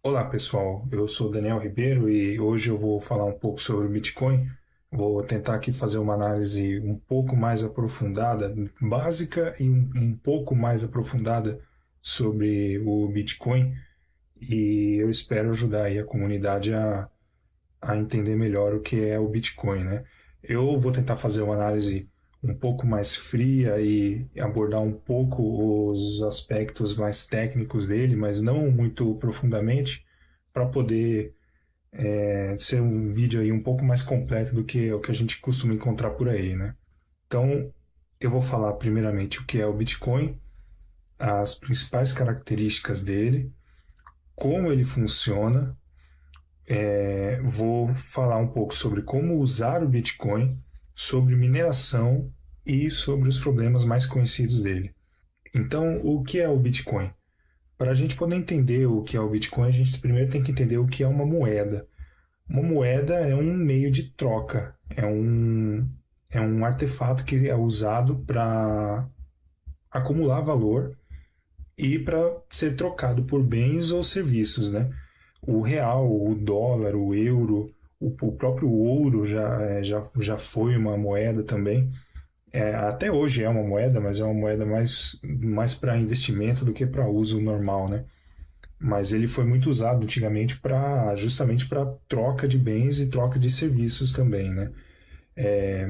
Olá pessoal, eu sou Daniel Ribeiro e hoje eu vou falar um pouco sobre o Bitcoin. Vou tentar aqui fazer uma análise um pouco mais aprofundada, básica e um pouco mais aprofundada sobre o Bitcoin e eu espero ajudar aí a comunidade a entender melhor o que é o Bitcoin, né? Eu vou tentar fazer uma análise um pouco mais fria e abordar um pouco os aspectos mais técnicos dele, mas não muito profundamente, para poder ser um vídeo aí um pouco mais completo do que o que a gente costuma encontrar por aí, né? Então, eu vou falar primeiramente o que é o Bitcoin, as principais características dele, como ele funciona. Vou falar um pouco sobre como usar o Bitcoin, sobre mineração e sobre os problemas mais conhecidos dele. Então, o que é o Bitcoin? Para a gente poder entender o que é o Bitcoin, a gente primeiro tem que entender o que é uma moeda. Uma moeda é um meio de troca, é um artefato que é usado para acumular valor e para ser trocado por bens ou serviços, né? O real, o dólar, o euro, o próprio ouro já foi uma moeda também. Até hoje é uma moeda, mas é uma moeda mais para investimento do que para uso normal, né? Mas ele foi muito usado antigamente para justamente para troca de bens e troca de serviços também, né?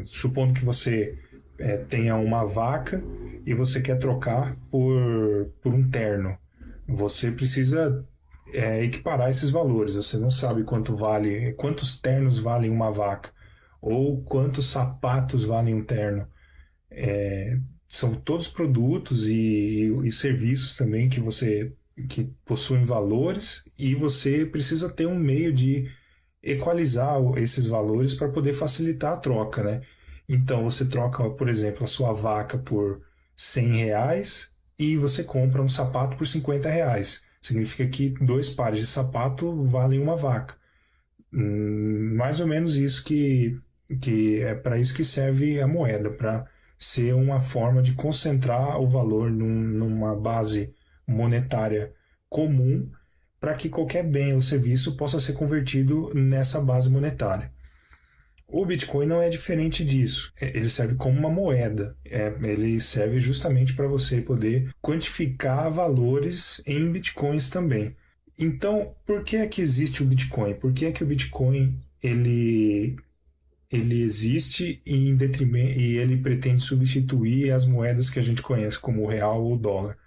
Supondo que você tenha uma vaca e você quer trocar por um terno, você precisa equiparar esses valores. Você não sabe quantos ternos valem uma vaca ou quantos sapatos valem um terno. São todos produtos e serviços também que possuem valores e você precisa ter um meio de equalizar esses valores para poder facilitar a troca, né? Então você troca, por exemplo, a sua vaca por R$ 100 e você compra um sapato por R$ 50. Significa que dois pares de sapato valem uma vaca. Mais ou menos isso que é para isso que serve a moeda, para ser uma forma de concentrar o valor numa base monetária comum para que qualquer bem ou serviço possa ser convertido nessa base monetária. O Bitcoin não é diferente disso. Ele serve como uma moeda. Ele serve justamente para você poder quantificar valores em Bitcoins também. Então, por que é que existe o Bitcoin? Por que é que o Bitcoin ele existe e ele pretende substituir as moedas que a gente conhece como o real ou o dólar?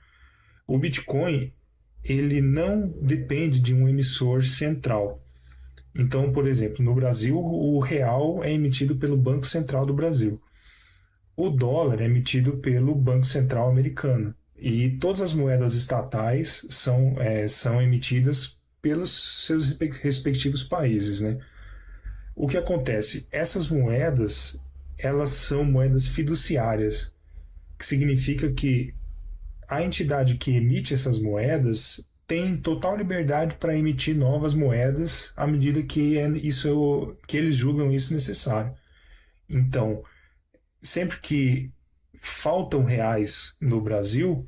O Bitcoin ele não depende de um emissor central. Então, por exemplo, no Brasil, o real é emitido pelo Banco Central do Brasil. O dólar é emitido pelo Banco Central americano. E todas as moedas estatais são emitidas pelos seus respectivos países, né? O que acontece? Essas moedas, elas são moedas fiduciárias, que significa que a entidade que emite essas moedas tem total liberdade para emitir novas moedas à medida que eles julgam isso necessário. Então, sempre que faltam reais no Brasil,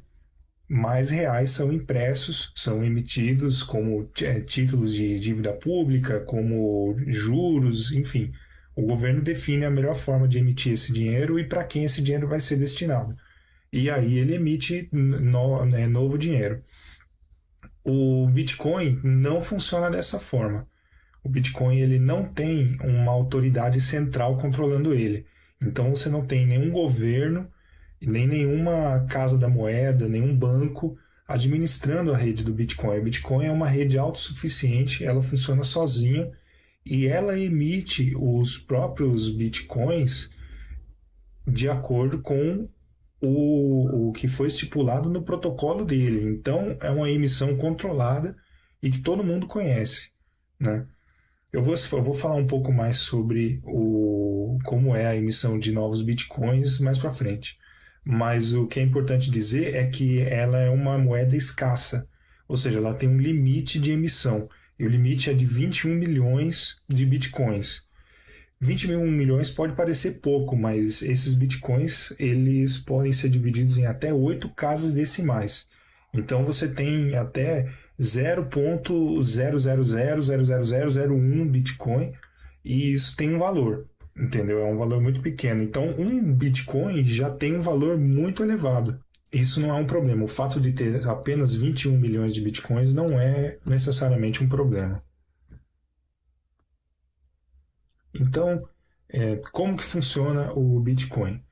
mais reais são impressos, são emitidos como títulos de dívida pública, como juros, enfim. O governo define a melhor forma de emitir esse dinheiro e para quem esse dinheiro vai ser destinado. E aí ele emite novo dinheiro. O Bitcoin não funciona dessa forma. O Bitcoin ele não tem uma autoridade central controlando ele. Então você não tem nenhum governo, nem nenhuma casa da moeda, nenhum banco administrando a rede do Bitcoin. O Bitcoin é uma rede autossuficiente, ela funciona sozinha e ela emite os próprios Bitcoins de acordo com o que foi estipulado no protocolo dele. Então, é uma emissão controlada e que todo mundo conhece, né? Eu vou falar um pouco mais sobre como é a emissão de novos bitcoins mais para frente. Mas o que é importante dizer é que ela é uma moeda escassa, ou seja, ela tem um limite de emissão. E o limite é de 21 milhões de bitcoins. 21 milhões pode parecer pouco, mas esses bitcoins eles podem ser divididos em até 8 casas decimais. Então você tem até 0,0000001 Bitcoin, e isso tem um valor, entendeu? É um valor muito pequeno. Então, um Bitcoin já tem um valor muito elevado. Isso não é um problema. O fato de ter apenas 21 milhões de Bitcoins não é necessariamente um problema. Então, como que funciona o Bitcoin?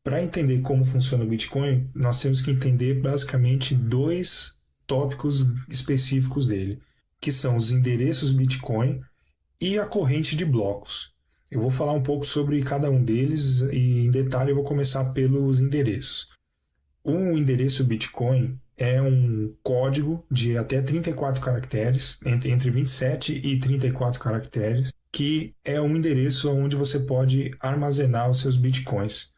Para entender como funciona o Bitcoin, nós temos que entender basicamente dois tópicos específicos dele, que são os endereços Bitcoin e a corrente de blocos. Eu vou falar um pouco sobre cada um deles e, em detalhe, eu vou começar pelos endereços. Um endereço Bitcoin é um código de até 34 caracteres, entre 27 e 34 caracteres, que é um endereço onde você pode armazenar os seus Bitcoins.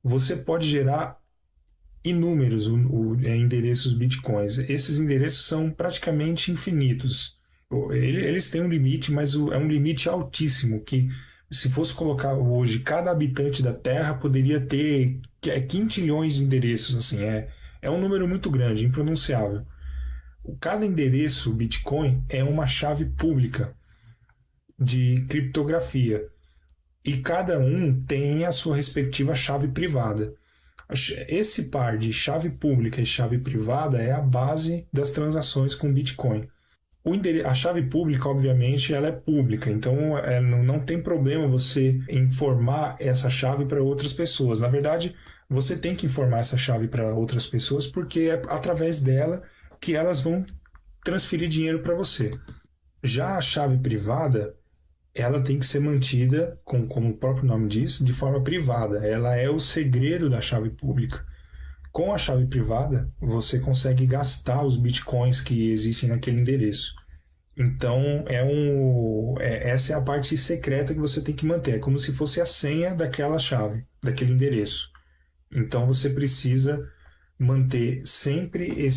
Você pode gerar inúmeros endereços Bitcoins. Esses endereços são praticamente infinitos. Eles têm um limite, mas é um limite altíssimo, que se fosse colocar hoje, cada habitante da Terra poderia ter quintilhões de endereços. Assim, é um número muito grande, impronunciável. Cada endereço Bitcoin é uma chave pública de criptografia, e cada um tem a sua respectiva chave privada. Esse par de chave pública e chave privada é a base das transações com Bitcoin. A chave pública, obviamente, ela é pública, então não tem problema você informar essa chave para outras pessoas. Na verdade, você tem que informar essa chave para outras pessoas porque é através dela que elas vão transferir dinheiro para você. Já a chave privada, ela tem que ser mantida, como o próprio nome diz, de forma privada. Ela é o segredo da chave pública. Com a chave privada, você consegue gastar os bitcoins que existem naquele endereço. Então, essa é a parte secreta que você tem que manter. É como se fosse a senha daquela chave, daquele endereço. Então, você precisa manter sempre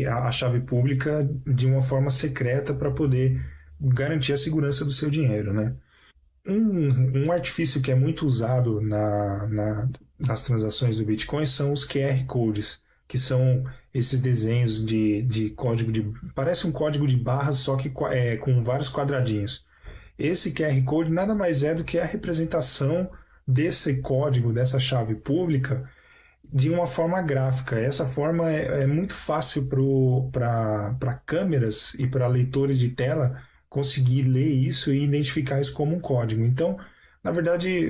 a chave pública de uma forma secreta para poder garantir a segurança do seu dinheiro, né? Um artifício que é muito usado nas transações do Bitcoin são os QR Codes, que são esses desenhos de código parece um código de barras, só que com vários quadradinhos. Esse QR Code nada mais é do que a representação desse código, dessa chave pública, de uma forma gráfica. Essa forma é muito fácil para câmeras e para leitores de tela conseguir ler isso e identificar isso como um código. Então, na verdade,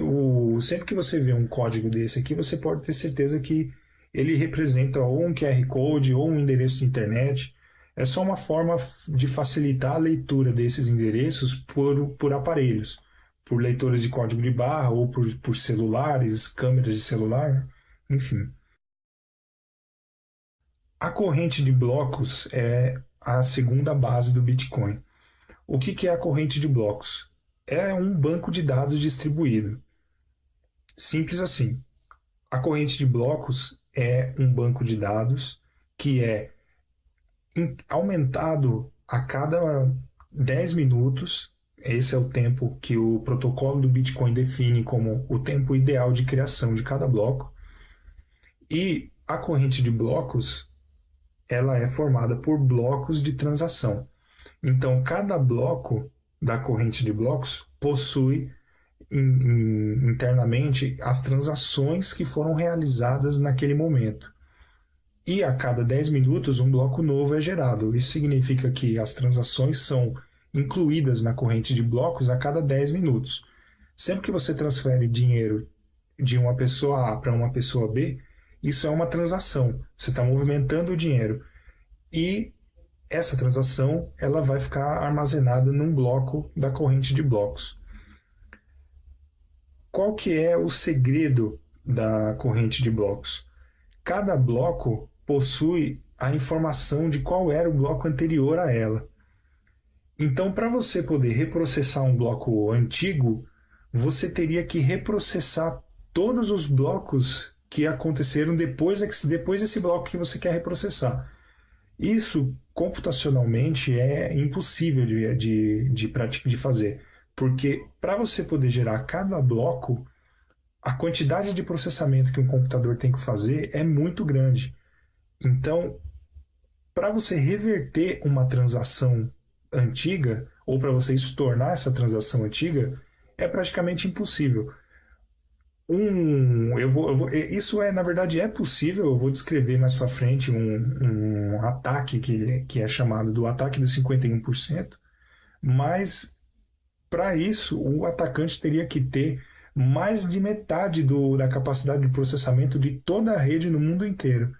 sempre que você vê um código desse aqui, você pode ter certeza que ele representa ou um QR Code ou um endereço de internet. É só uma forma de facilitar a leitura desses endereços por aparelhos, por leitores de código de barra ou por celulares, câmeras de celular, enfim. A corrente de blocos é a segunda base do Bitcoin. O que é a corrente de blocos? É um banco de dados distribuído. Simples assim. A corrente de blocos é um banco de dados que é aumentado a cada 10 minutos. Esse é o tempo que o protocolo do Bitcoin define como o tempo ideal de criação de cada bloco. E a corrente de blocos, ela é formada por blocos de transação. Então, cada bloco da corrente de blocos possui internamente as transações que foram realizadas naquele momento. E a cada 10 minutos, um bloco novo é gerado. Isso significa que as transações são incluídas na corrente de blocos a cada 10 minutos. Sempre que você transfere dinheiro de uma pessoa A para uma pessoa B, isso é uma transação. Você está movimentando o dinheiro. E essa transação ela vai ficar armazenada num bloco da corrente de blocos. Qual que é o segredo da corrente de blocos? Cada bloco possui a informação de qual era o bloco anterior a ela. Então, para você poder reprocessar um bloco antigo, você teria que reprocessar todos os blocos que aconteceram depois desse bloco que você quer reprocessar. Isso, computacionalmente, é impossível de fazer, porque para você poder gerar cada bloco, a quantidade de processamento que um computador tem que fazer é muito grande. Então, para você reverter uma transação antiga, ou para você estornar essa transação antiga, é praticamente impossível. Isso na verdade, é possível. Eu vou descrever mais para frente um ataque que é chamado do ataque dos 51%, mas para isso o atacante teria que ter mais de metade da capacidade de processamento de toda a rede no mundo inteiro.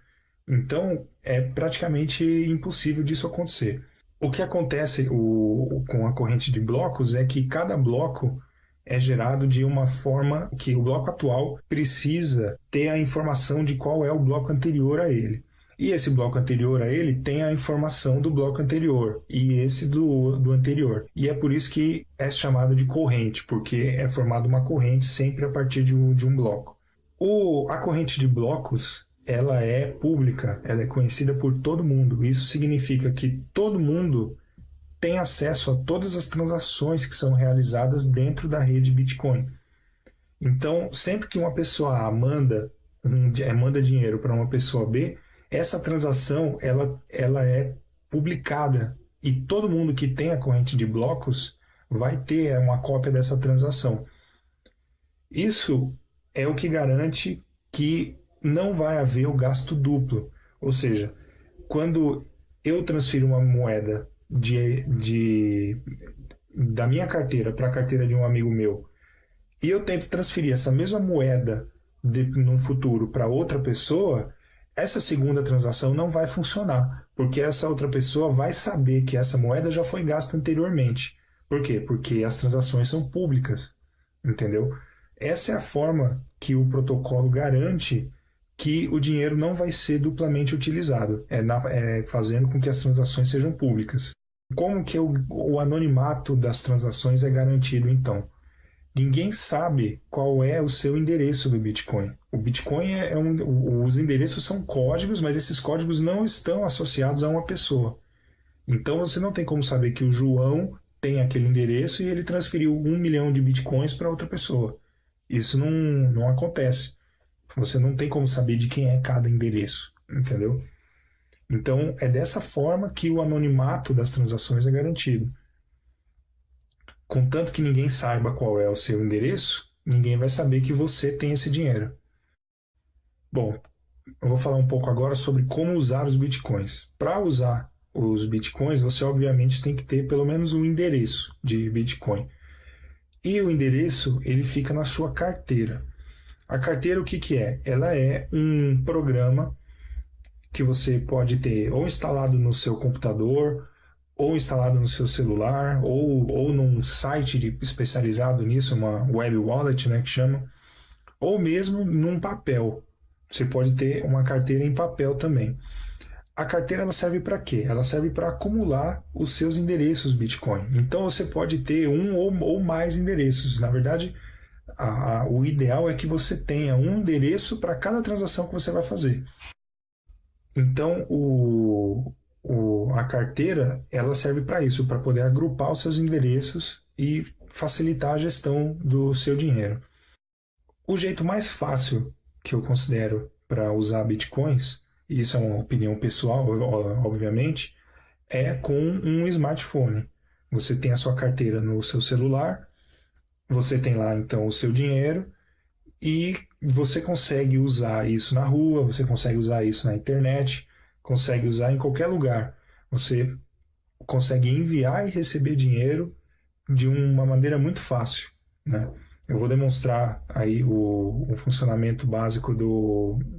Então é praticamente impossível disso acontecer. O que acontece com a corrente de blocos é que cada bloco é gerado de uma forma que o bloco atual precisa ter a informação de qual é o bloco anterior a ele. E esse bloco anterior a ele tem a informação do bloco anterior e esse do anterior. E é por isso que é chamado de corrente, porque é formada uma corrente sempre a partir de um bloco. A corrente de blocos, ela é pública, ela é conhecida por todo mundo. Isso significa que todo mundo tem acesso a todas as transações que são realizadas dentro da rede Bitcoin. Então, sempre que uma pessoa A manda dinheiro para uma pessoa B, essa transação ela é publicada e todo mundo que tem a corrente de blocos vai ter uma cópia dessa transação. Isso é o que garante que não vai haver o gasto duplo. Ou seja, quando eu transfiro uma moeda da minha carteira para a carteira de um amigo meu e eu tento transferir essa mesma moeda no futuro para outra pessoa, essa segunda transação não vai funcionar, porque essa outra pessoa vai saber que essa moeda já foi gasta anteriormente. Por quê? Porque as transações são públicas, entendeu? Essa é a forma que o protocolo garante que o dinheiro não vai ser duplamente utilizado, fazendo com que as transações sejam públicas. Como que o anonimato das transações é garantido, então? Ninguém sabe qual é o seu endereço do Bitcoin. O Bitcoin os endereços são códigos, mas esses códigos não estão associados a uma pessoa. Então você não tem como saber que o João tem aquele endereço e ele transferiu 1 milhão de Bitcoins para outra pessoa. Isso não acontece. Você não tem como saber de quem é cada endereço, entendeu? Então, é dessa forma que o anonimato das transações é garantido. Contanto que ninguém saiba qual é o seu endereço, ninguém vai saber que você tem esse dinheiro. Bom, eu vou falar um pouco agora sobre como usar os bitcoins. Para usar os bitcoins, você obviamente tem que ter pelo menos um endereço de bitcoin. E o endereço, ele fica na sua carteira. A carteira, o que é? Ela é um programa que você pode ter ou instalado no seu computador, ou instalado no seu celular, ou num site especializado nisso, uma web wallet, né, que chama, ou mesmo num papel. Você pode ter uma carteira em papel também. A carteira ela serve para quê? Ela serve para acumular os seus endereços Bitcoin. Então você pode ter um ou mais endereços. Na verdade, o ideal é que você tenha um endereço para cada transação que você vai fazer. Então, a carteira ela serve para isso, para poder agrupar os seus endereços e facilitar a gestão do seu dinheiro. O jeito mais fácil que eu considero para usar bitcoins, e isso é uma opinião pessoal, obviamente, é com um smartphone. Você tem a sua carteira no seu celular, você tem lá então o seu dinheiro e você consegue usar isso na rua, você consegue usar isso na internet, consegue usar em qualquer lugar. Você consegue enviar e receber dinheiro de uma maneira muito fácil, né? Eu vou demonstrar aí o funcionamento básico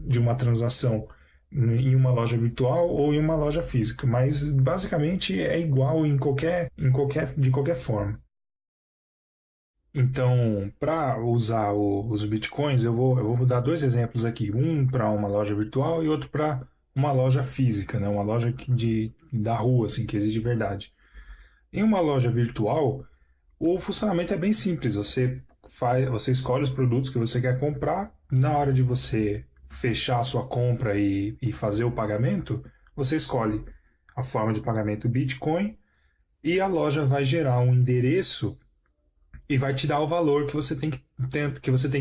de uma transação em uma loja virtual ou em uma loja física, mas basicamente é igual de qualquer forma. Então, para usar os bitcoins, eu vou dar dois exemplos aqui, um para uma loja virtual e outro para uma loja física, né? Uma loja da rua, assim, que existe de verdade. Em uma loja virtual, o funcionamento é bem simples. Você escolhe os produtos que você quer comprar. Na hora de você fechar a sua compra e fazer o pagamento, você escolhe a forma de pagamento Bitcoin e a loja vai gerar um endereço e vai te dar o valor que você tem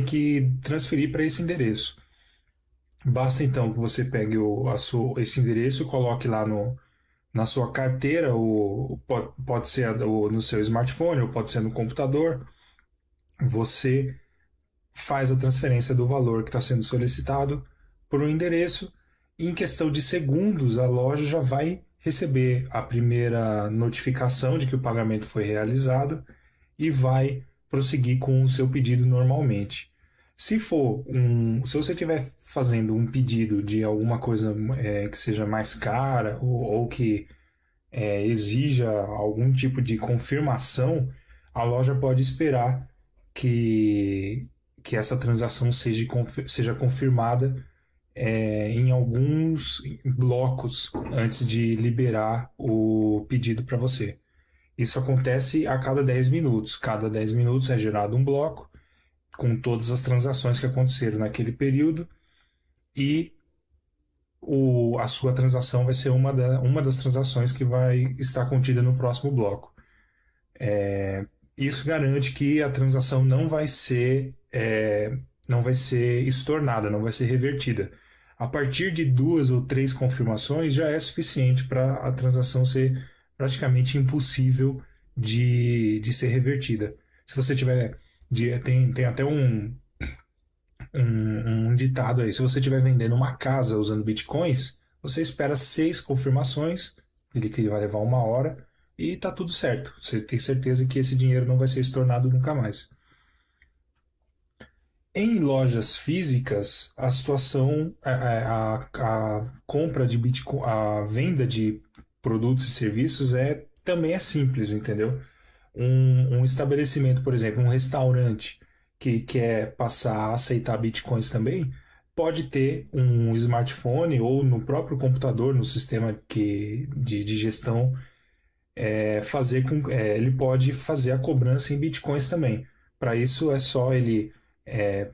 que transferir para esse endereço. Basta então que você pegue esse endereço, coloque lá na sua carteira, pode ser no seu smartphone ou pode ser no computador. Você faz a transferência do valor que está sendo solicitado por um endereço e em questão de segundos a loja já vai receber a primeira notificação de que o pagamento foi realizado e vai prosseguir com o seu pedido normalmente. Se você estiver fazendo um pedido de alguma coisa que seja mais cara ou que exija algum tipo de confirmação, a loja pode esperar que, que essa transação seja confirmada em alguns blocos antes de liberar o pedido para você. Isso acontece a cada 10 minutos. Cada 10 minutos é gerado um bloco com todas as transações que aconteceram naquele período e a sua transação vai ser uma das transações que vai estar contida no próximo bloco. Isso garante que a transação não vai ser estornada, não vai ser revertida. A partir de 2 ou 3 confirmações já é suficiente para a transação ser praticamente impossível de ser revertida. Se você tiver... Tem até um ditado aí. Se você estiver vendendo uma casa usando bitcoins, você espera 6 confirmações, ele que vai levar 1 hora, e tá tudo certo. Você tem certeza que esse dinheiro não vai ser estornado nunca mais. Em lojas físicas, a situação, a compra de Bitcoin, a venda de produtos e serviços também é simples, entendeu? Um estabelecimento, por exemplo, um restaurante que quer passar a aceitar bitcoins também, pode ter um smartphone ou no próprio computador, no sistema de gestão, ele pode fazer a cobrança em bitcoins também. Para isso é só ele,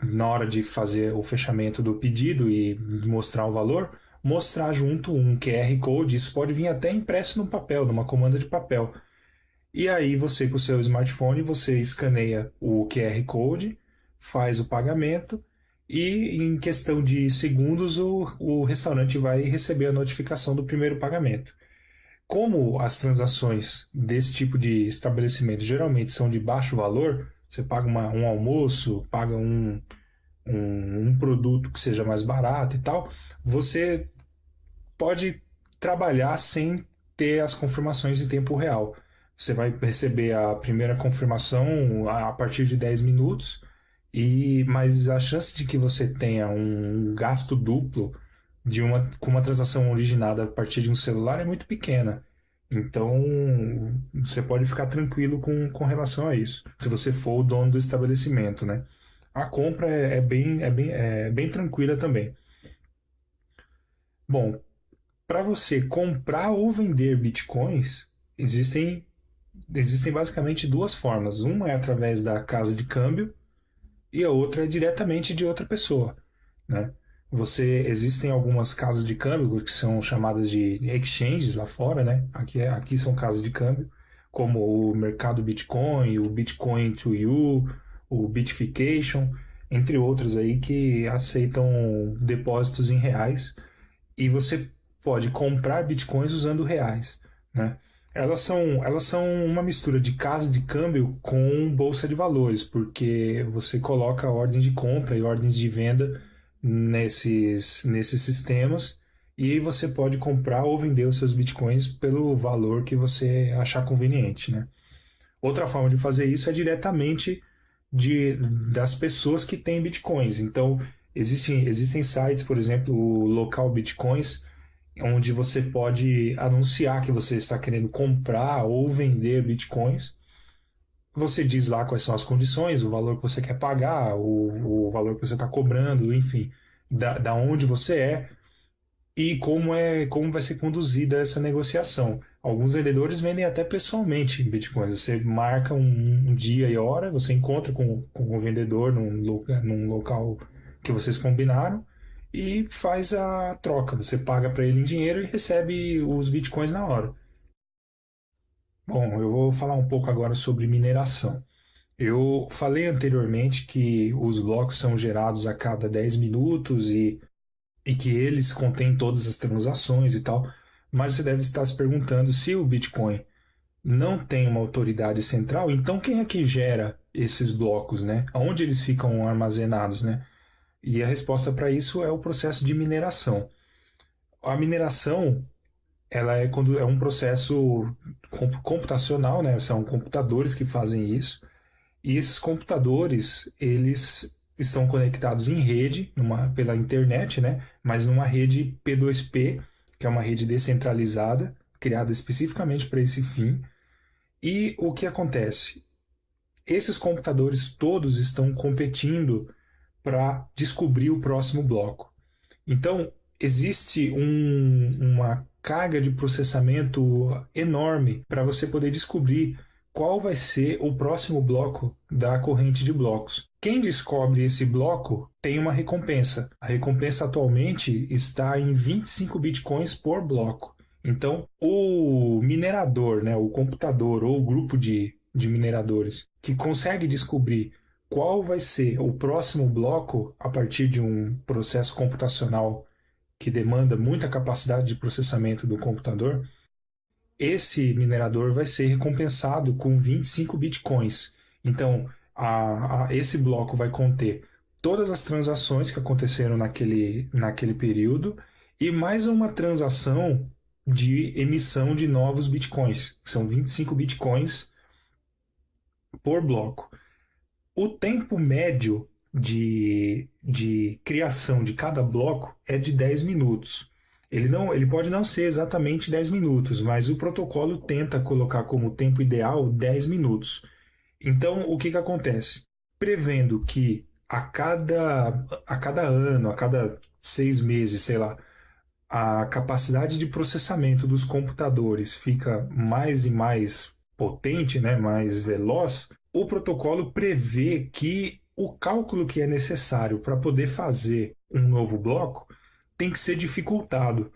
na hora de fazer o fechamento do pedido e mostrar o valor, mostrar junto um QR Code. Isso pode vir até impresso no papel, numa comanda de papel. E aí você, com o seu smartphone, você escaneia o QR Code, faz o pagamento e em questão de segundos o restaurante vai receber a notificação do primeiro pagamento. Como as transações desse tipo de estabelecimento geralmente são de baixo valor, você paga um almoço, paga um produto que seja mais barato e tal, você pode trabalhar sem ter as confirmações em tempo real. Você vai receber a primeira confirmação a partir de 10 minutos, mas a chance de que você tenha um gasto duplo com uma transação originada a partir de um celular é muito pequena. Então, você pode ficar tranquilo com relação a isso, se você for o dono do estabelecimento, né? A compra é bem tranquila também. Bom, para você comprar ou vender bitcoins, existem basicamente 2 formas. Uma é através da casa de câmbio e a outra é diretamente de outra pessoa, né? Existem algumas casas de câmbio que são chamadas de exchanges lá fora, né? Aqui são casas de câmbio, como o Mercado Bitcoin, o Bitcoin to You, o Bitfication, entre outros aí que aceitam depósitos em reais e você pode comprar bitcoins usando reais, né? Elas são uma mistura de casa de câmbio com bolsa de valores, porque você coloca ordens de compra e ordens de venda nesses sistemas e aí você pode comprar ou vender os seus bitcoins pelo valor que você achar conveniente, né? Outra forma de fazer isso é diretamente das pessoas que têm bitcoins. Então, existem sites, por exemplo, o Local Bitcoins, onde você pode anunciar que você está querendo comprar ou vender bitcoins. Você diz lá quais são as condições, o valor que você quer pagar, o valor que você está cobrando, enfim, da onde você é e como vai ser conduzida essa negociação. Alguns vendedores vendem até pessoalmente bitcoins. Você marca um dia e hora, você encontra com o vendedor num local que vocês combinaram e faz a troca. Você paga para ele em dinheiro e recebe os bitcoins na hora. Bom, eu vou falar um pouco agora sobre mineração. Eu falei anteriormente que os blocos são gerados a cada 10 minutos e que eles contêm todas as transações e tal, Mas você deve estar se perguntando se o Bitcoin não tem uma autoridade central, então quem é que gera esses blocos, né? Onde eles ficam armazenados, né? E a resposta para isso é o processo de mineração. A mineração, ela é quando é um processo computacional, né? São computadores que fazem isso. E esses computadores, eles estão conectados em rede, pela internet, né? Mas numa rede P2P, que é uma rede descentralizada, criada especificamente para esse fim. E o que acontece? Esses computadores todos estão competindo para descobrir o próximo bloco. Então, existe uma carga de processamento enorme para você poder descobrir qual vai ser o próximo bloco da corrente de blocos. Quem descobre esse bloco tem uma recompensa. A recompensa atualmente está em 25 bitcoins por bloco. Então, o minerador, né, o computador ou o grupo de mineradores que consegue descobrir qual vai ser o próximo bloco a partir de um processo computacional que demanda muita capacidade de processamento do computador, esse minerador vai ser recompensado com 25 bitcoins. Então, esse bloco vai conter todas as transações que aconteceram naquele período e mais uma transação de emissão de novos bitcoins, que são 25 bitcoins por bloco. O tempo médio de criação de cada bloco é de 10 minutos. Ele pode não ser exatamente 10 minutos, mas o protocolo tenta colocar como tempo ideal 10 minutos. Então, o que acontece? Prevendo que a cada ano, a cada 6 meses, sei lá, a capacidade de processamento dos computadores fica mais e mais potente, né, mais veloz, o protocolo prevê que o cálculo que é necessário para poder fazer um novo bloco tem que ser dificultado.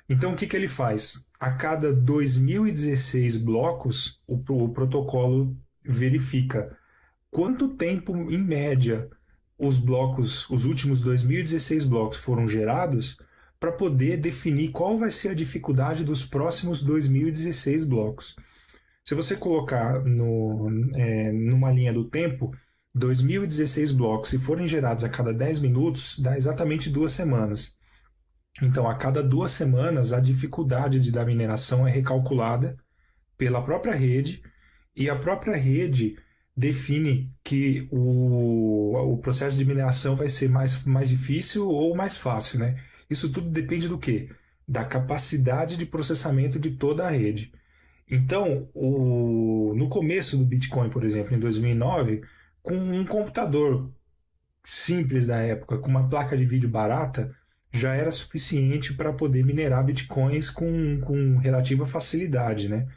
Então, o que ele faz? A cada 2016 blocos, o protocolo verifica quanto tempo, em média, os últimos 2016 blocos foram gerados para poder definir qual vai ser a dificuldade dos próximos 2016 blocos. Se você colocar numa linha do tempo, 2016 blocos, se forem gerados a cada 10 minutos, dá exatamente 2 semanas. Então, a cada 2 semanas, a dificuldade da mineração é recalculada pela própria rede e a própria rede define que o processo de mineração vai ser mais difícil ou mais fácil, né? Isso tudo depende do quê? Da capacidade de processamento de toda a rede. Então, no começo do Bitcoin, por exemplo, em 2009, com um computador simples da época, com uma placa de vídeo barata, já era suficiente para poder minerar Bitcoins com relativa facilidade, né?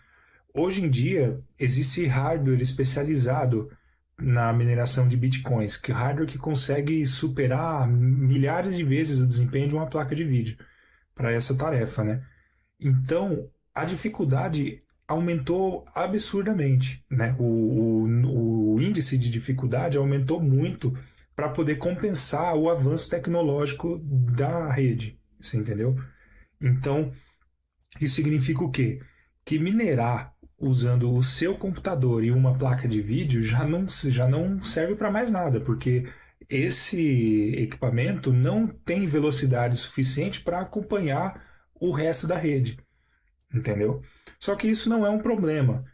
Hoje em dia, existe hardware especializado na mineração de Bitcoins, hardware que consegue superar milhares de vezes o desempenho de uma placa de vídeo para essa tarefa, né? Então, a dificuldade aumentou absurdamente, né? O índice de dificuldade aumentou muito para poder compensar o avanço tecnológico da rede, você entendeu? Então, isso significa o quê? Que minerar usando o seu computador e uma placa de vídeo já não serve para mais nada, porque esse equipamento não tem velocidade suficiente para acompanhar o resto da rede, entendeu? Só que isso não é um problema.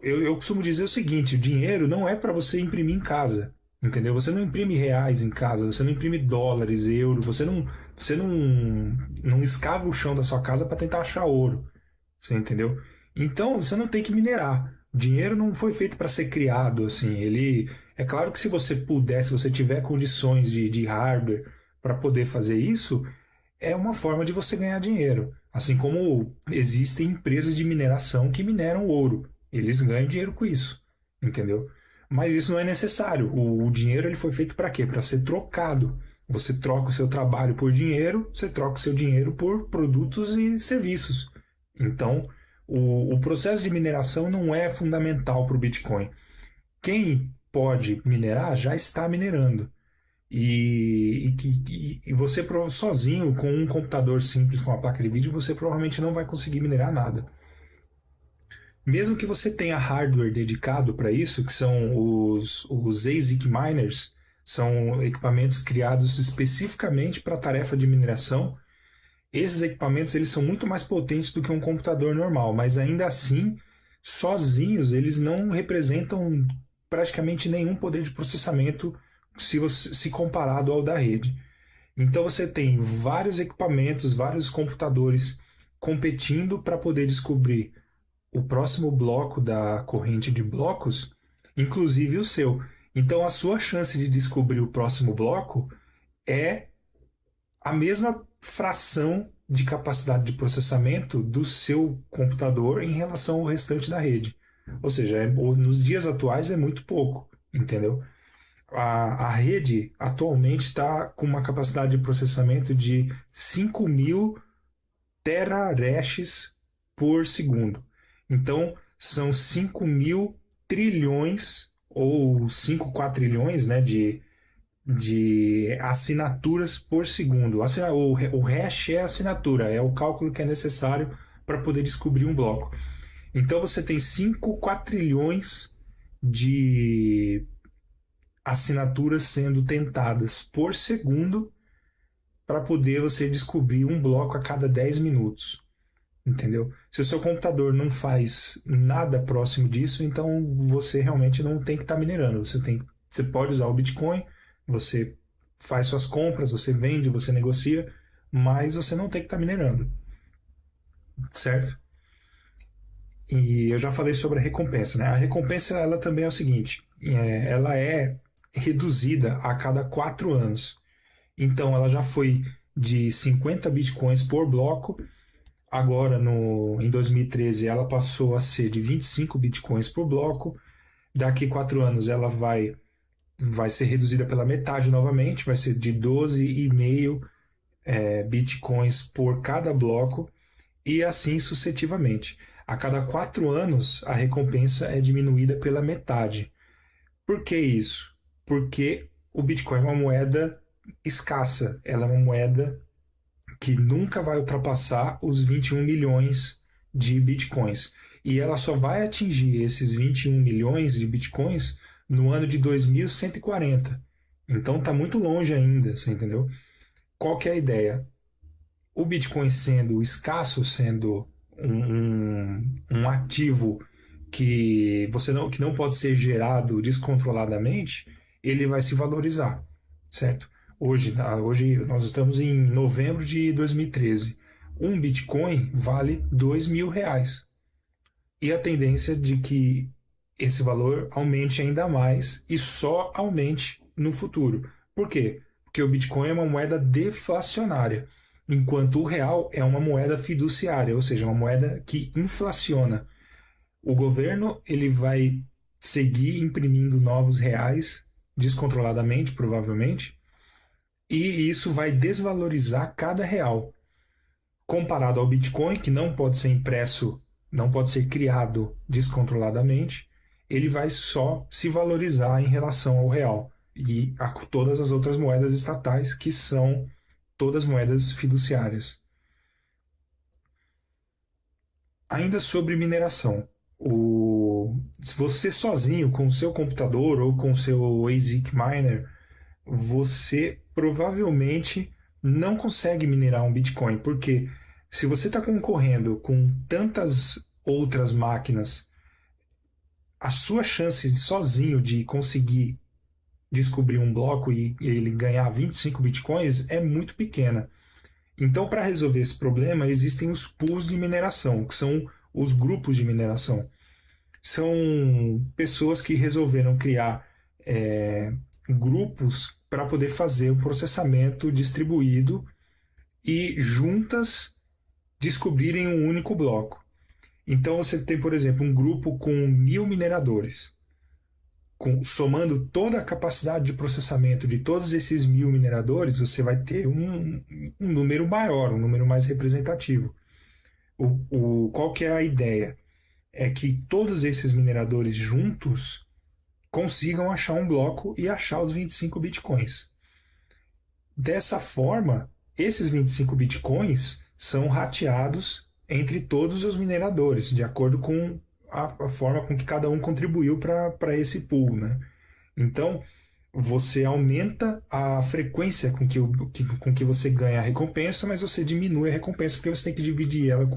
Eu costumo dizer o seguinte: o dinheiro não é para você imprimir em casa, entendeu? Você não imprime reais em casa, você não imprime dólares, euros, você não escava o chão da sua casa para tentar achar ouro, você entendeu? Então você não tem que minerar. O dinheiro não foi feito para ser criado assim. É claro que se você puder, se você tiver condições de hardware para poder fazer isso, é uma forma de você ganhar dinheiro. Assim como existem empresas de mineração que mineram ouro. Eles ganham dinheiro com isso, entendeu? Mas isso não é necessário. O dinheiro ele foi feito para quê? Para ser trocado. Você troca o seu trabalho por dinheiro, você troca o seu dinheiro por produtos e serviços. Então, o processo de mineração não é fundamental para o Bitcoin. Quem pode minerar já está minerando. E você sozinho, com um computador simples, com uma placa de vídeo, você provavelmente não vai conseguir minerar nada. Mesmo que você tenha hardware dedicado para isso, que são os ASIC miners, são equipamentos criados especificamente para a tarefa de mineração. Esses equipamentos eles são muito mais potentes do que um computador normal, mas ainda assim, sozinhos, eles não representam praticamente nenhum poder de processamento se comparado ao da rede. Então você tem vários equipamentos, vários computadores competindo para poder descobrir o próximo bloco da corrente de blocos, inclusive o seu. Então a sua chance de descobrir o próximo bloco é a mesma fração de capacidade de processamento do seu computador em relação ao restante da rede. Ou seja, nos dias atuais é muito pouco, entendeu? A rede atualmente está com uma capacidade de processamento de 5.000 terahashes por segundo. Então, são 5.000 trilhões ou 5 quatrilhões, né, de assinaturas por segundo. O hash é a assinatura, é o cálculo que é necessário para poder descobrir um bloco. Então você tem 5 quatrilhões de assinaturas sendo tentadas por segundo para poder você descobrir um bloco a cada 10 minutos. Entendeu? Se o seu computador não faz nada próximo disso, então você realmente não tem que estar minerando. Você pode usar o Bitcoin, você faz suas compras, você vende, você negocia, mas você não tem que estar minerando. Certo? E eu já falei sobre a recompensa, né? A recompensa ela também é o seguinte, ela é reduzida a cada 4 anos. Então ela já foi de 50 bitcoins por bloco, agora em 2013 ela passou a ser de 25 bitcoins por bloco, daqui 4 anos ela vai ser reduzida pela metade novamente, vai ser de 12,5 bitcoins por cada bloco, e assim sucessivamente. A cada 4 anos, a recompensa é diminuída pela metade. Por que isso? Porque o Bitcoin é uma moeda escassa. Ela é uma moeda que nunca vai ultrapassar os 21 milhões de Bitcoins. E ela só vai atingir esses 21 milhões de Bitcoins no ano de 2140. Então está muito longe ainda, você entendeu? Qual que é a ideia? O Bitcoin sendo escasso, sendo um ativo que não pode ser gerado descontroladamente, ele vai se valorizar, certo? Hoje nós estamos em novembro de 2013. Um Bitcoin vale R$ 2.000. E a tendência de que esse valor aumente ainda mais e só aumente no futuro. Por quê? Porque o Bitcoin é uma moeda deflacionária, enquanto o real é uma moeda fiduciária, ou seja, uma moeda que inflaciona. O governo ele vai seguir imprimindo novos reais descontroladamente, provavelmente, e isso vai desvalorizar cada real. Comparado ao Bitcoin, que não pode ser impresso, não pode ser criado descontroladamente, ele vai só se valorizar em relação ao real e a todas as outras moedas estatais, que são todas moedas fiduciárias. Ainda sobre mineração, se você sozinho, com o seu computador ou com o seu ASIC miner, você provavelmente não consegue minerar um Bitcoin, porque se você está concorrendo com tantas outras máquinas, a sua chance sozinho de conseguir descobrir um bloco e ele ganhar 25 bitcoins é muito pequena. Então, para resolver esse problema, existem os pools de mineração, que são os grupos de mineração. São pessoas que resolveram criar grupos para poder fazer o processamento distribuído e juntas descobrirem um único bloco. Então você tem, por exemplo, um grupo com 1.000 mineradores. Somando toda a capacidade de processamento de todos esses 1.000 mineradores, você vai ter um número maior, um número mais representativo. Qual que é a ideia? É que todos esses mineradores juntos consigam achar um bloco e achar os 25 bitcoins. Dessa forma, esses 25 bitcoins são rateados entre todos os mineradores, de acordo com a forma com que cada um contribuiu para esse pool, né? Então, você aumenta a frequência com que você ganha a recompensa, mas você diminui a recompensa porque você tem que dividir ela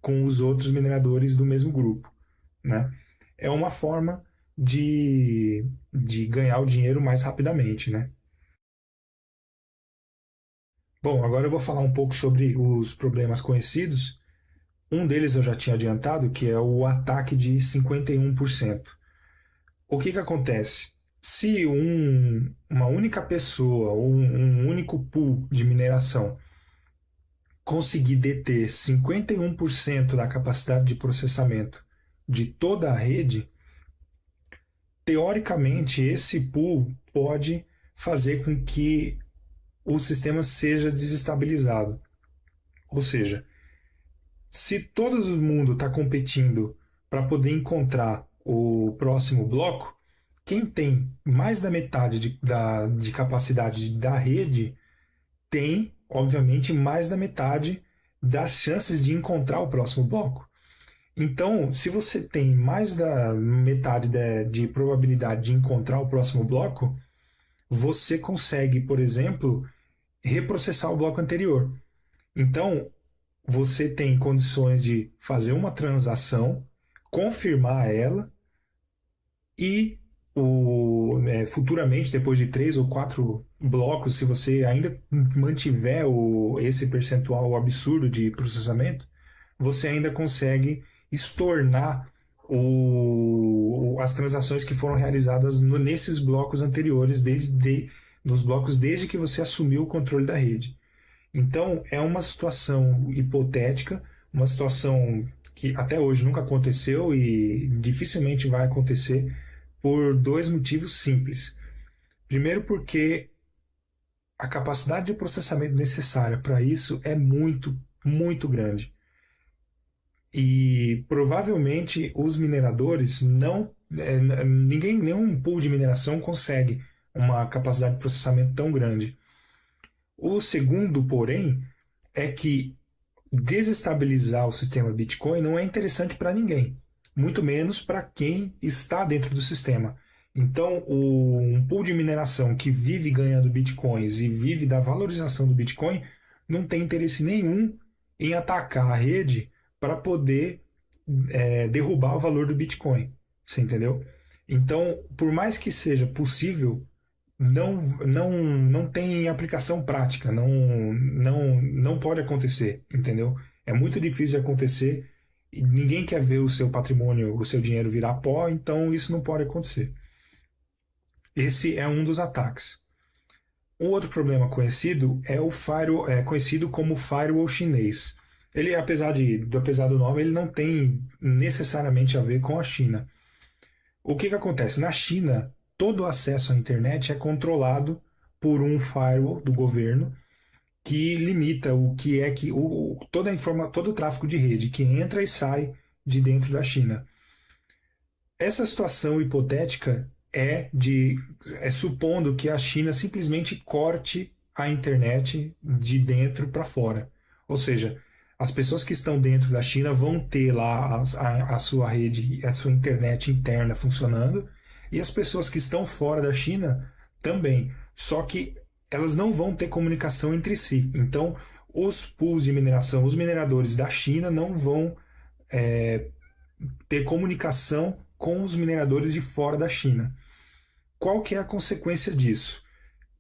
com os outros mineradores do mesmo grupo, né? É uma forma de ganhar o dinheiro mais rapidamente, né? Bom, agora eu vou falar um pouco sobre os problemas conhecidos. Um deles eu já tinha adiantado, que é o ataque de 51%. O que acontece? Se uma única pessoa ou um único pool de mineração conseguir deter 51% da capacidade de processamento de toda a rede, teoricamente esse pool pode fazer com que o sistema seja desestabilizado. Ou seja, se todo mundo está competindo para poder encontrar o próximo bloco, quem tem mais da metade de capacidade da rede tem, obviamente, mais da metade das chances de encontrar o próximo bloco. Então, se você tem mais da metade de probabilidade de encontrar o próximo bloco, você consegue, por exemplo, reprocessar o bloco anterior. Então, você tem condições de fazer uma transação, confirmar ela e futuramente, depois de 3 ou 4 blocos, se você ainda mantiver esse percentual absurdo de processamento, você ainda consegue estornar as transações que foram realizadas nesses blocos anteriores, nos blocos desde que você assumiu o controle da rede. Então, é uma situação hipotética, uma situação que até hoje nunca aconteceu e dificilmente vai acontecer por 2 motivos simples. Primeiro, porque a capacidade de processamento necessária para isso é muito, muito grande. E provavelmente os mineradores nenhum pool de mineração consegue uma capacidade de processamento tão grande. O segundo, porém, é que desestabilizar o sistema Bitcoin não é interessante para ninguém, muito menos para quem está dentro do sistema. Então, um pool de mineração que vive ganhando Bitcoins e vive da valorização do Bitcoin não tem interesse nenhum em atacar a rede para poder derrubar o valor do Bitcoin. Você entendeu? Então, por mais que seja possível, não tem aplicação prática, não pode acontecer, entendeu? É muito difícil de acontecer e ninguém quer ver o seu patrimônio, o seu dinheiro virar pó, então isso não pode acontecer. Esse é um dos ataques. Um outro problema conhecido é o firewall, conhecido como firewall chinês. Ele, apesar do nome, ele não tem necessariamente a ver com a China. O que acontece? Na China, todo o acesso à internet é controlado por um firewall do governo que limita o que é que todo o tráfego de rede que entra e sai de dentro da China. Essa situação hipotética é supondo que a China simplesmente corte a internet de dentro para fora. Ou seja, as pessoas que estão dentro da China vão ter lá a sua rede, a sua internet interna funcionando, e as pessoas que estão fora da China também. Só que elas não vão ter comunicação entre si. Então, os pools de mineração, os mineradores da China não vão ter comunicação com os mineradores de fora da China. Qual que é a consequência disso?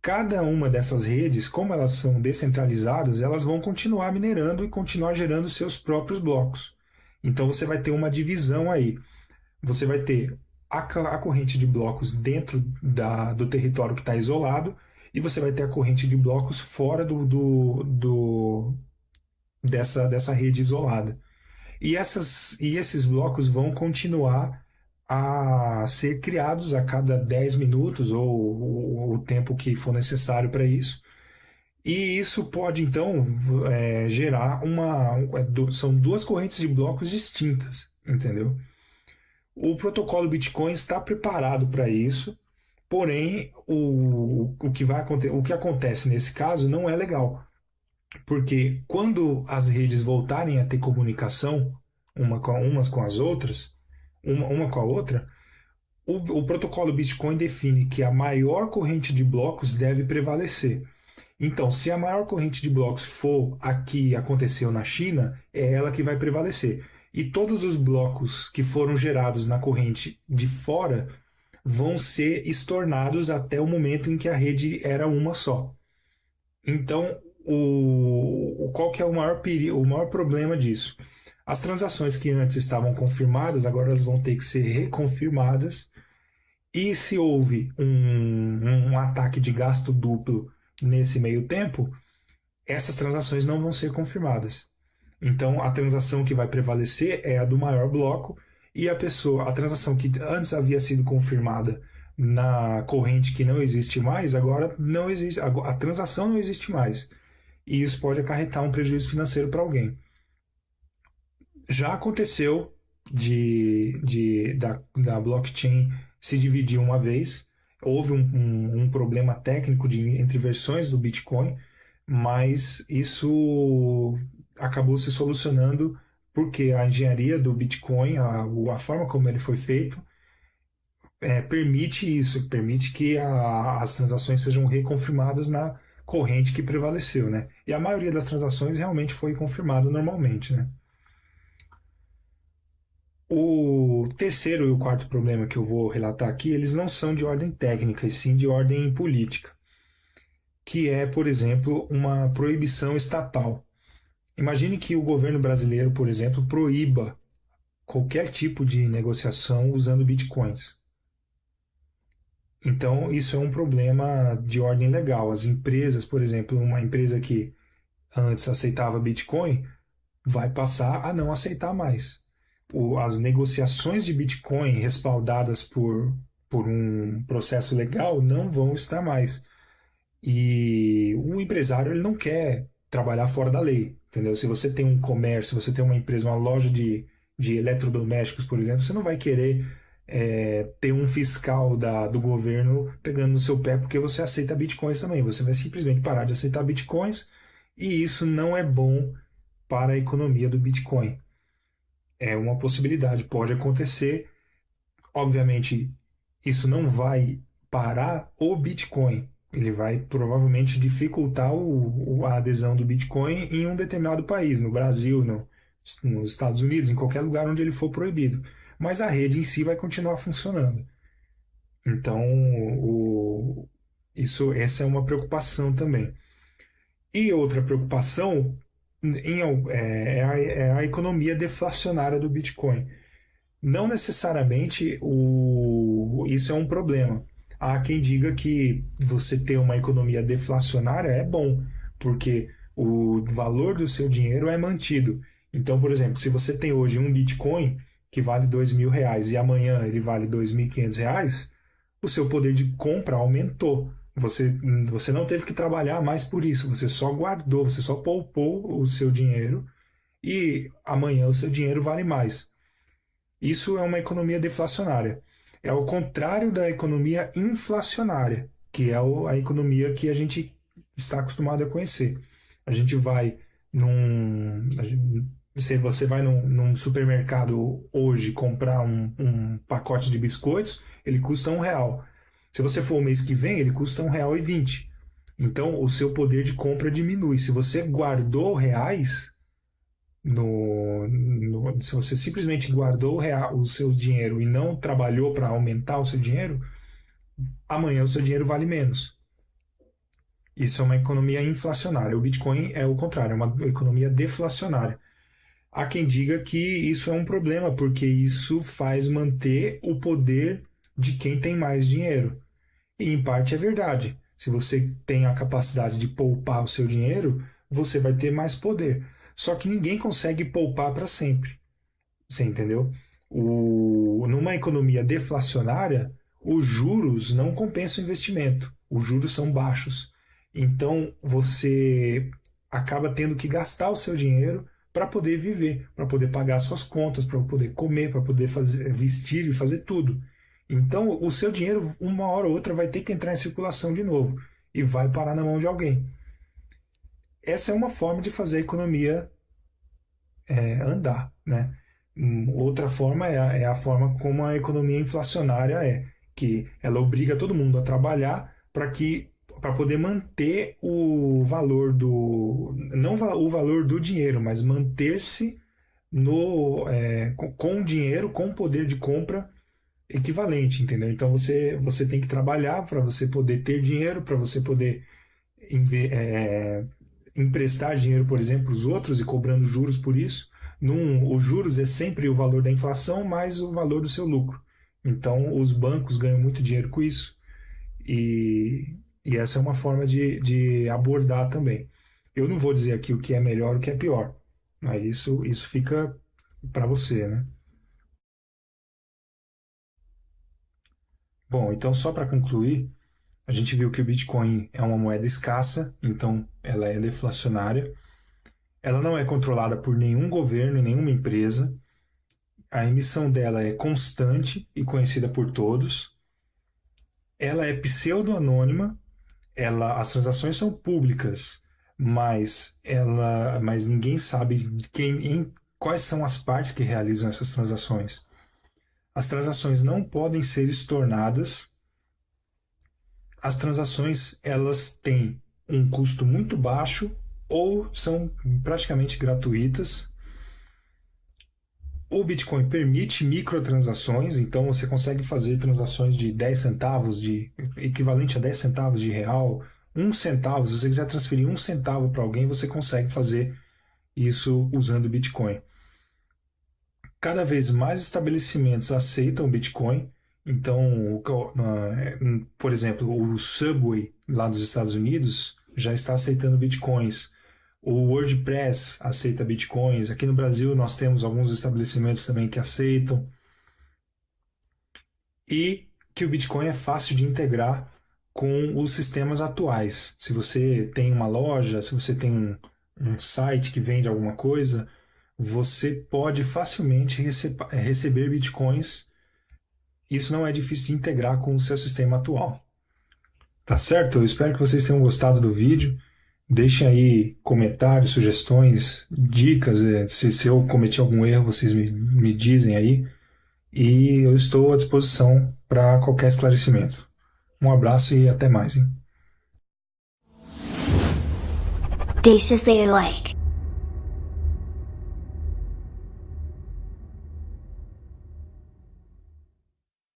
Cada uma dessas redes, como elas são descentralizadas, elas vão continuar minerando e continuar gerando seus próprios blocos. Então você vai ter uma divisão aí. Você vai ter a corrente de blocos dentro do território que está isolado e você vai ter a corrente de blocos fora dessa rede isolada. E esses blocos vão continuar a ser criados a cada 10 minutos ou o tempo que for necessário para isso. E isso pode, então, gerar são 2 correntes de blocos distintas, entendeu? O protocolo Bitcoin está preparado para isso. Porém, o que vai acontecer, o que acontece nesse caso não é legal, porque quando as redes voltarem a ter comunicação umas com as outras, uma com a outra, o protocolo Bitcoin define que a maior corrente de blocos deve prevalecer. Então, se a maior corrente de blocos for a que aconteceu na China, é ela que vai prevalecer. E todos os blocos que foram gerados na corrente de fora vão ser estornados até o momento em que a rede era uma só. Então, qual que é o maior perigo, o maior problema disso? As transações que antes estavam confirmadas, agora elas vão ter que ser reconfirmadas. E se houve um ataque de gasto duplo nesse meio tempo, essas transações não vão ser confirmadas. Então, a transação que vai prevalecer é a do maior bloco e a transação que antes havia sido confirmada na corrente que não existe mais, agora não existe, a transação não existe mais. E isso pode acarretar um prejuízo financeiro para alguém. Já aconteceu da blockchain se dividir uma vez, houve um problema técnico entre versões do Bitcoin, mas isso acabou se solucionando porque a engenharia do Bitcoin, a forma como ele foi feito, permite isso, permite que as transações sejam reconfirmadas na corrente que prevaleceu, né? E a maioria das transações realmente foi confirmada normalmente, né? O terceiro e o quarto problema que eu vou relatar aqui, eles não são de ordem técnica, e sim de ordem política, que é, por exemplo, uma proibição estatal. Imagine que o governo brasileiro, por exemplo, proíba qualquer tipo de negociação usando bitcoins. Então, isso é um problema de ordem legal. As empresas, por exemplo, uma empresa que antes aceitava bitcoin, vai passar a não aceitar mais. As negociações de bitcoin respaldadas por um processo legal não vão estar mais. E o empresário ele não quer trabalhar fora da lei, entendeu? Se você tem um comércio, se você tem uma empresa, uma loja de eletrodomésticos, por exemplo, você não vai querer ter um fiscal do governo pegando no seu pé porque você aceita bitcoins também. Você vai simplesmente parar de aceitar bitcoins e isso não é bom para a economia do Bitcoin. É uma possibilidade, pode acontecer. Obviamente, isso não vai parar o Bitcoin. Ele vai provavelmente dificultar a adesão do Bitcoin em um determinado país, no Brasil, nos Estados Unidos, em qualquer lugar onde ele for proibido. Mas a rede em si vai continuar funcionando. Então, essa é uma preocupação também. E outra preocupação é a economia deflacionária do Bitcoin. Não necessariamente isso é um problema. Há quem diga que você ter uma economia deflacionária é bom, porque o valor do seu dinheiro é mantido. Então, por exemplo, se você tem hoje um Bitcoin que vale R$ 2.000 e amanhã ele vale R$ 2.500, o seu poder de compra aumentou. Você não teve que trabalhar mais por isso, você só guardou, você só poupou o seu dinheiro e amanhã o seu dinheiro vale mais. Isso é uma economia deflacionária. É o contrário da economia inflacionária, que é a economia que a gente está acostumado a conhecer. A gente vai se você vai num supermercado hoje comprar um pacote de biscoitos, ele custa R$ 1. Se você for o mês que vem, ele custa R$ 1,20. Então, o seu poder de compra diminui. Se você guardou reais, se você simplesmente guardou o seu dinheiro e não trabalhou para aumentar o seu dinheiro, amanhã o seu dinheiro vale menos. Isso é uma economia inflacionária. O Bitcoin é o contrário, é uma economia deflacionária. Há quem diga que isso é um problema, porque isso faz manter o poder de quem tem mais dinheiro. E em parte é verdade. Se você tem a capacidade de poupar o seu dinheiro, você vai ter mais poder. Só que ninguém consegue poupar para sempre. Você entendeu? Numa economia deflacionária, os juros não compensam o investimento. Os juros são baixos. Então você acaba tendo que gastar o seu dinheiro para poder viver, para poder pagar suas contas, para poder comer, para poder vestir e fazer tudo. Então, o seu dinheiro, uma hora ou outra, vai ter que entrar em circulação de novo e vai parar na mão de alguém. Essa é uma forma de fazer a economia andar, né? Outra forma é a forma como a economia inflacionária que ela obriga todo mundo a trabalhar para poder manter o valor não o valor do dinheiro, mas manter-se no com dinheiro, com poder de compra equivalente, entendeu? Então você tem que trabalhar para você poder ter dinheiro, para você poder emprestar dinheiro, por exemplo, os outros e cobrando juros por isso. Os juros é sempre o valor da inflação mais o valor do seu lucro. Então, os bancos ganham muito dinheiro com isso e essa é uma forma de abordar também. Eu não vou dizer aqui o que é melhor e o que é pior, mas isso fica para você, né? Bom, então só para concluir, a gente viu que o Bitcoin é uma moeda escassa, então ela é deflacionária. Ela não é controlada por nenhum governo e nenhuma empresa. A emissão dela é constante e conhecida por todos. Ela é pseudo-anônima. As transações são públicas, mas ninguém sabe quais são as partes que realizam essas transações. As transações não podem ser estornadas. As transações elas têm um custo muito baixo ou são praticamente gratuitas. O Bitcoin permite microtransações, então você consegue fazer transações de 10 centavos, equivalente a 10 centavos de real, 1 centavo. Se você quiser transferir 1 centavo para alguém, você consegue fazer isso usando o Bitcoin. Cada vez mais estabelecimentos aceitam o Bitcoin. Então, por exemplo, o Subway lá dos Estados Unidos já está aceitando Bitcoins. O WordPress aceita Bitcoins. Aqui no Brasil nós temos alguns estabelecimentos também que aceitam. E que o Bitcoin é fácil de integrar com os sistemas atuais. Se você tem uma loja, se você tem um site que vende alguma coisa, você pode facilmente receber Bitcoins. Isso não é difícil de integrar com o seu sistema atual. Tá certo? Eu espero que vocês tenham gostado do vídeo. Deixem aí comentários, sugestões, dicas. Se eu cometi algum erro, vocês me dizem aí. E eu estou à disposição para qualquer esclarecimento. Um abraço e até mais, hein? Deixa seu like.